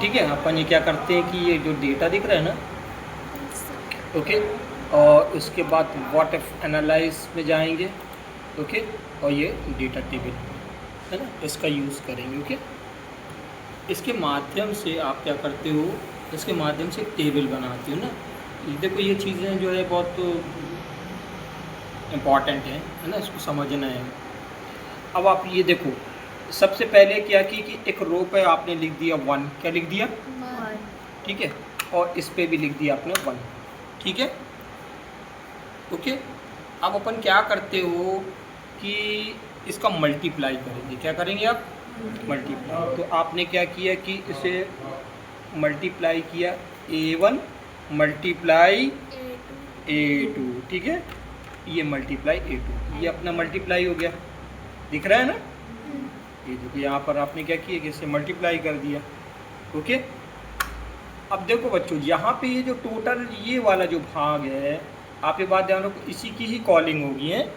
ठीक है, अपन ये क्या करते हैं कि ये जो डेटा दिख रहा है ना, ओके, और उसके बाद व्हाट इफ एनालाइज में जाएंगे, ओके, और ये डेटा टेबल है ना, इसका यूज़ करेंगे। ओके, इसके माध्यम से आप क्या करते हो, इसके माध्यम से एक टेबल बनाते हो ना। ये देखो, ये चीज़ें जो है बहुत इम्पॉर्टेंट है ना, इसको समझना है। अब आप ये देखो, सबसे पहले क्या कि एक रो पे आपने लिख दिया 1, क्या लिख दिया 1, ठीक है, और इस पे भी लिख दिया आपने 1, ठीक है। ओके, अब अपन क्या करते हो कि इसका मल्टीप्लाई करेंगे। क्या करेंगे आप? मल्टीप्लाई। तो आपने क्या किया कि इसे मल्टीप्लाई किया A1 मल्टीप्लाई A2, ठीक है, ये मल्टीप्लाई A2, ये अपना मल्टीप्लाई हो गया, दिख रहा है ना। ये देखो, यहाँ पर आपने क्या किया कि इसे मल्टीप्लाई कर दिया। ओके, अब देखो बच्चों, यहाँ पे ये जो टोटल ये वाला जो भाग है, आप ये बात ध्यान रखो, इसी की ही कॉलिंग होगी है,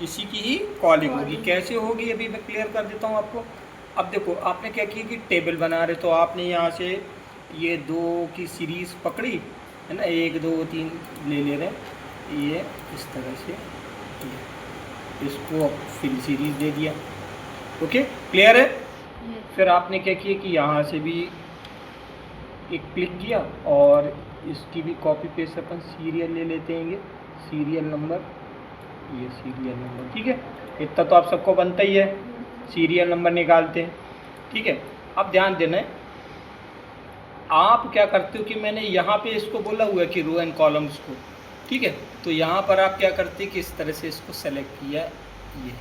इसी की ही कॉलिंग होगी। कैसे होगी अभी मैं क्लियर कर देता हूँ आपको। अब देखो, आपने क्या किया कि टेबल बना रहे, तो आपने यहाँ से ये 2 की सीरीज़ पकड़ी है ना, 1 2 3 ले रहे हैं, ये इस तरह से इसको फिर सीरीज़ दे दिया। ओके, क्लियर है। फिर आपने क्या किया कि यहाँ से भी एक क्लिक किया और इसकी भी कॉपी पेस्ट अपन सीरियल ले लेते हैं, सीरियल नंबर, ये सीरियल नंबर, ठीक है। इतना तो आप सबको बनता ही है, सीरियल नंबर निकालते हैं, ठीक है। अब ध्यान देना है, आप क्या करते हो कि मैंने यहाँ पे इसको बोला हुआ है कि रो एंड कॉलम्स को, ठीक है, तो यहाँ पर आप क्या करते हैं कि इस तरह से इसको सेलेक्ट किया, ये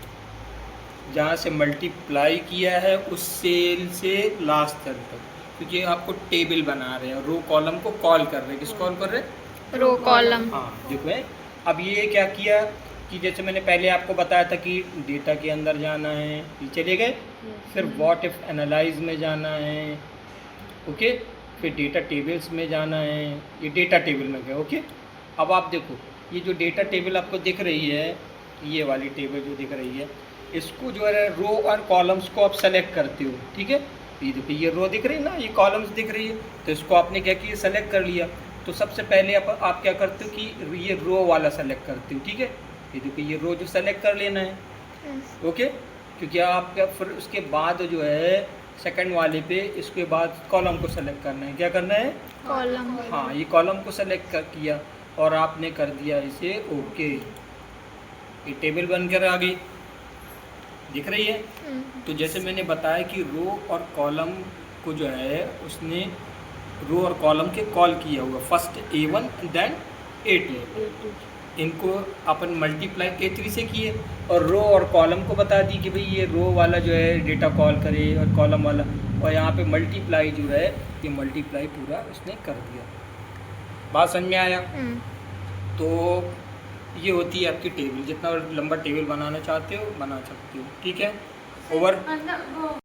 जहाँ से मल्टीप्लाई किया है उस सेल से लास्ट सेल तक, क्योंकि आपको टेबल बना रहे हैं, रो कॉलम को कॉल कर रहे हैं। किस कॉल कर रहे हैं? Row column. हाँ देखो, अब ये क्या किया कि जैसे मैंने पहले आपको बताया था कि डेटा के अंदर जाना है, ये चले गए, फिर व्हाट इफ एनालाइज में जाना है, ओके, फिर डेटा टेबल्स में जाना है, ये डेटा टेबल में गए। ओके, अब आप देखो, ये जो डेटा टेबल आपको दिख रही है, ये वाली टेबल जो दिख रही है, इसको जो है रो और कॉलम्स को आप सेलेक्ट करते हो, ठीक है। ये देखो, ये रो दिख रही है ना, ये कॉलम्स दिख रही है, तो इसको आपने क्या किया, सेलेक्ट कर लिया। तो सबसे पहले आप क्या करते हो कि ये रो वाला सेलेक्ट करते हो, ठीक है। ये देखो, ये रो जो सेलेक्ट कर लेना है, ओके, क्योंकि आप फिर उसके बाद जो है सेकंड वाले पे इसके बाद कॉलम को सेलेक्ट करना है। क्या करना है? कॉलम। हाँ, ये कॉलम को सेलेक्ट किया और आपने कर दिया इसे ओके, ये टेबल बनकर आ गई, दिख रही है। तो जैसे मैंने बताया कि रो और कॉलम को जो है उसने रो और कॉलम के कॉल किया हुआ, फर्स्ट A1 देन A2, इनको अपन मल्टीप्लाई A3 से किए और रो और कॉलम को बता दी कि भाई ये रो वाला जो है डेटा कॉल करे और कॉलम वाला, और यहाँ पे मल्टीप्लाई जो है ये मल्टीप्लाई पूरा उसने कर दिया। बात समझ में आया? तो ये होती है आपकी टेबल, जितना लंबा टेबल बनाना चाहते हो बना सकते हो, ठीक है। ओवर।